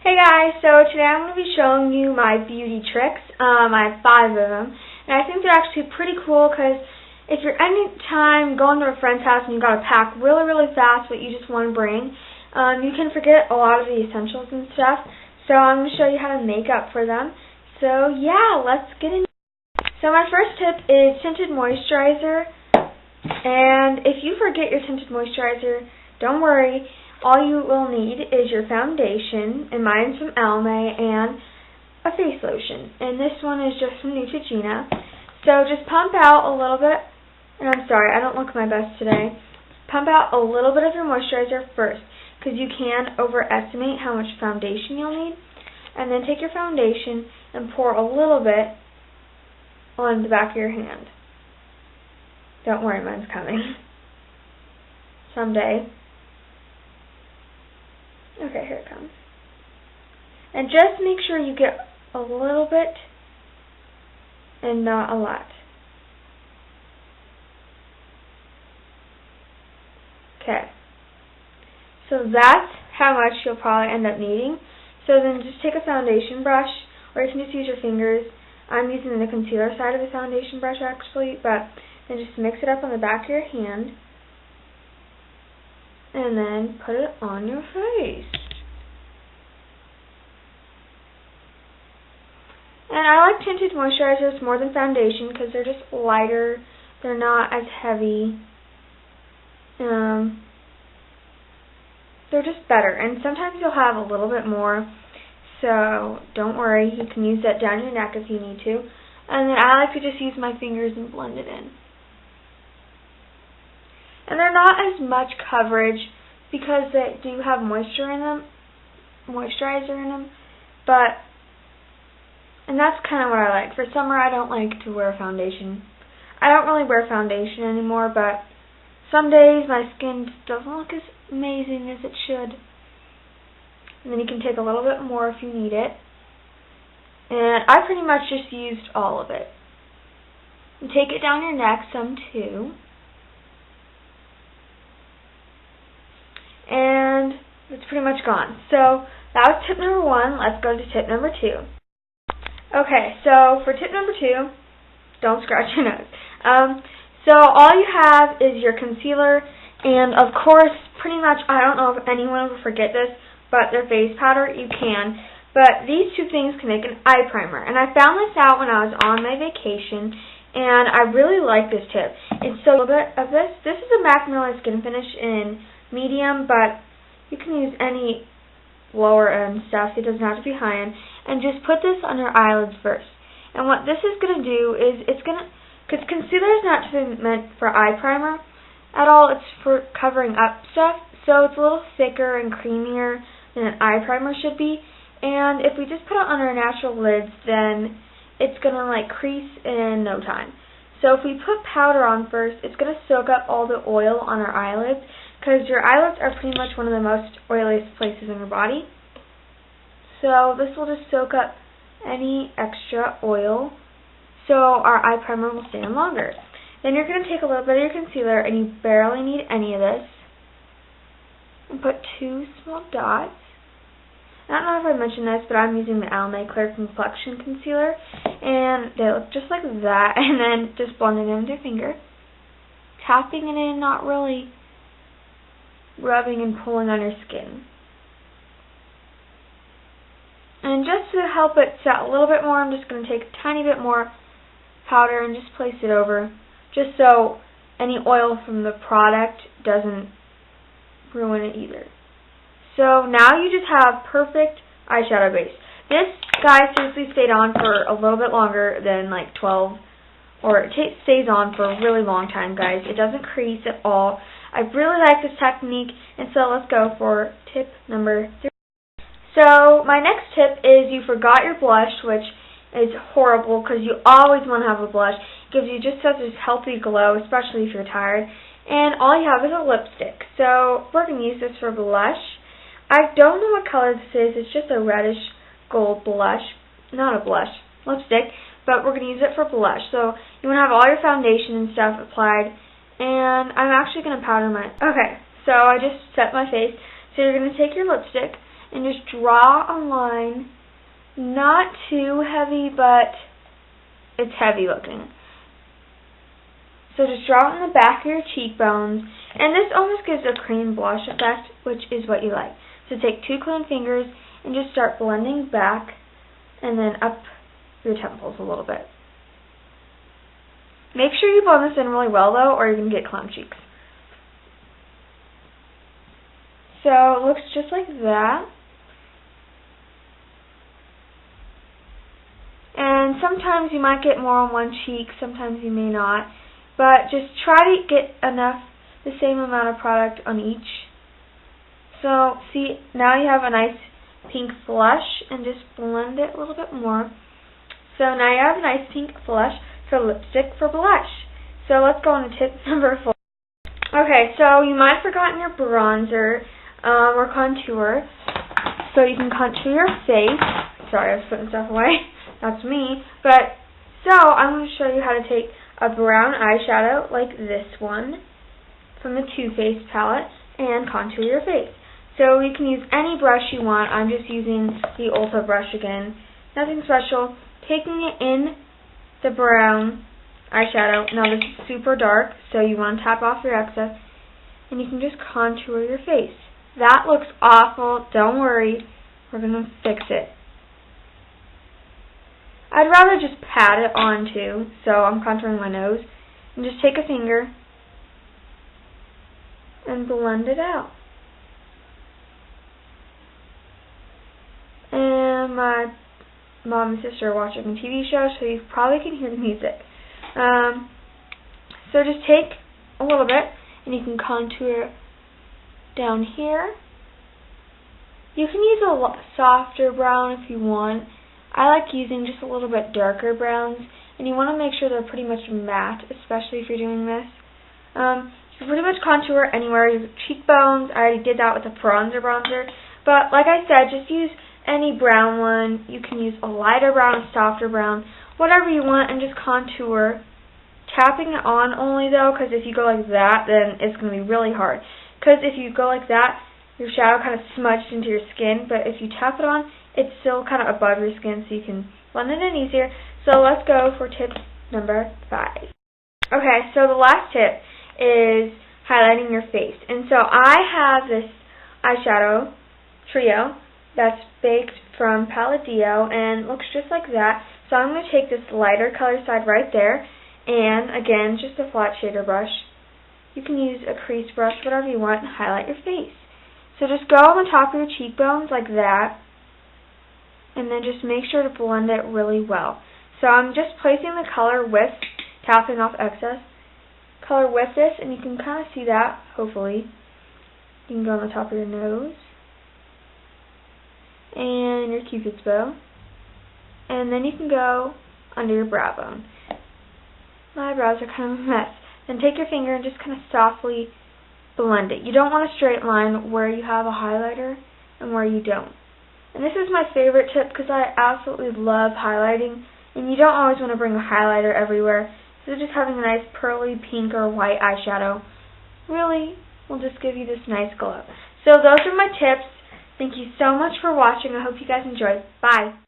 Hey guys, so today I'm going to be showing you my beauty tricks. I have 5 of them, and I think they're actually pretty cool because if you're anytime going to a friend's house and you've got to pack really, really fast what you just want to bring, you can forget a lot of the essentials and stuff. So I'm going to show you how to make up for them. So yeah, let's get into it. So my first tip is tinted moisturizer, and if you forget your tinted moisturizer, don't worry. All you will need is your foundation, and mine's from Almay, and a face lotion. And this one is just from Neutrogena. So just pump out a little bit, and I'm sorry, I don't look my best today. Pump out a little bit of your moisturizer first, because you can overestimate how much foundation you'll need. And then take your foundation and pour a little bit on the back of your hand. Don't worry, mine's coming. Someday. Okay, here it comes. And just make sure you get a little bit and not a lot. Okay. So that's how much you'll probably end up needing. So then just take a foundation brush, or you can just use your fingers. I'm using the concealer side of the foundation brush actually, but then just mix it up on the back of your hand. And then put it on your face. And I like tinted moisturizers more than foundation because they're just lighter. They're not as heavy. They're just better. And sometimes you'll have a little bit more. So don't worry. You can use that down your neck if you need to. And then I like to just use my fingers and blend it in. And they're not as much coverage because they do have moisturizer in them, and that's kind of what I like. For summer, I don't like to wear foundation. I don't really wear foundation anymore, but some days my skin just doesn't look as amazing as it should. And then you can take a little bit more if you need it. And I pretty much just used all of it. And take it down your neck some too. And it's pretty much gone. So that was tip number 1. Let's go to tip number 2. Okay, so for tip number 2, don't scratch your nose. So all you have is your concealer, and of course, pretty much, I don't know if anyone will forget this, but their face powder, you can. But these two things can make an eye primer. And I found this out when I was on my vacation, and I really like this tip. It's so a little bit of this. This is a MAC Miller Skin Finish in medium, but you can use any lower end stuff. It doesn't have to be high end. And just put this on your eyelids first. And what this is going to do is because concealer is not meant for eye primer at all. It's for covering up stuff. So it's a little thicker and creamier than an eye primer should be. And if we just put it on our natural lids, then it's going to like crease in no time. So if we put powder on first, it's going to soak up all the oil on our eyelids, because your eyelids are pretty much one of the most oiliest places in your body. So this will just soak up any extra oil, so our eye primer will stay on longer. Then you're going to take a little bit of your concealer, and you barely need any of this, and put 2 small dots. I don't know if I mentioned this, but I'm using the Almay Clear Complexion Concealer, and they look just like that, and then just blend it in with your finger. Tapping it in, not really rubbing and pulling on your skin. And just to help it set a little bit more, I'm just going to take a tiny bit more powder and just place it over, just so any oil from the product doesn't ruin it either. So now you just have perfect eyeshadow base. This, guys, seriously stayed on for a little bit longer than like 12, or it stays on for a really long time, guys. It doesn't crease at all. I really like this technique, and so let's go for tip number 3. So my next tip is you forgot your blush, which is horrible because you always want to have a blush. It gives you just such a healthy glow, especially if you're tired. And all you have is a lipstick. So we're going to use this for blush. I don't know what color this is. It's just a reddish gold blush. Not a blush, lipstick, but we're going to use it for blush. So you want to have all your foundation and stuff applied. And I'm actually going to powder my... Okay, so I just set my face. So you're going to take your lipstick, and just draw a line, not too heavy, but it's heavy looking. So just draw it in the back of your cheekbones, and this almost gives a cream blush effect, which is what you like. So take 2 clean fingers and just start blending back and then up your temples a little bit. Make sure you blend this in really well though, or you're going to get clown cheeks. So it looks just like that. And sometimes you might get more on one cheek, sometimes you may not. But just try to get the same amount of product on each. So see, now you have a nice pink blush, and just blend it a little bit more. So now you have a nice pink blush for lipstick for blush. So let's go on to tip number 4. Okay, so you might have forgotten your bronzer or contour. So you can contour your face. Sorry, I was putting stuff away. That's me. But so I'm going to show you how to take a brown eyeshadow like this one from the Too Faced palette and contour your face. So you can use any brush you want. I'm just using the Ulta brush again. Nothing special. Taking it in the brown eyeshadow. Now this is super dark, so you want to tap off your excess, and you can just contour your face. That looks awful. Don't worry. We're going to fix it. I'd rather just pat it on too, so I'm contouring my nose. And just take a finger and blend it out. And my mom and sister are watching a TV show, so you probably can hear the music. So just take a little bit, and you can contour down here. You can use a softer brown if you want. I like using just a little bit darker browns, and you want to make sure they're pretty much matte, especially if you're doing this. You can pretty much contour anywhere. Your cheekbones, I already did that with a bronzer, but like I said, just use any brown one. You can use a lighter brown, a softer brown, whatever you want, and just contour. Tapping it on only though, because if you go like that, then it's going to be really hard. Because if you go like that, your shadow kind of smudged into your skin, but if you tap it on, it's still kind of above your skin, so you can blend it in easier. So let's go for tip number 5. Okay, so the last tip is highlighting your face. And so I have this eyeshadow trio that's baked from Palladio and looks just like that. So I'm going to take this lighter color side right there, and again, just a flat shader brush. You can use a crease brush, whatever you want, and highlight your face. So just go on the top of your cheekbones like that, and then just make sure to blend it really well. So I'm just placing the color with, tapping off excess color with this, and you can kind of see that, hopefully. You can go on the top of your nose, and your cupid's bow, and then you can go under your brow bone. My brows are kind of a mess. Then take your finger and just kind of softly blend it. You don't want a straight line where you have a highlighter and where you don't. And this is my favorite tip because I absolutely love highlighting, and you don't always want to bring a highlighter everywhere. So just having a nice pearly pink or white eyeshadow really will just give you this nice glow. So those are my tips. Thank you so much for watching. I hope you guys enjoyed. Bye.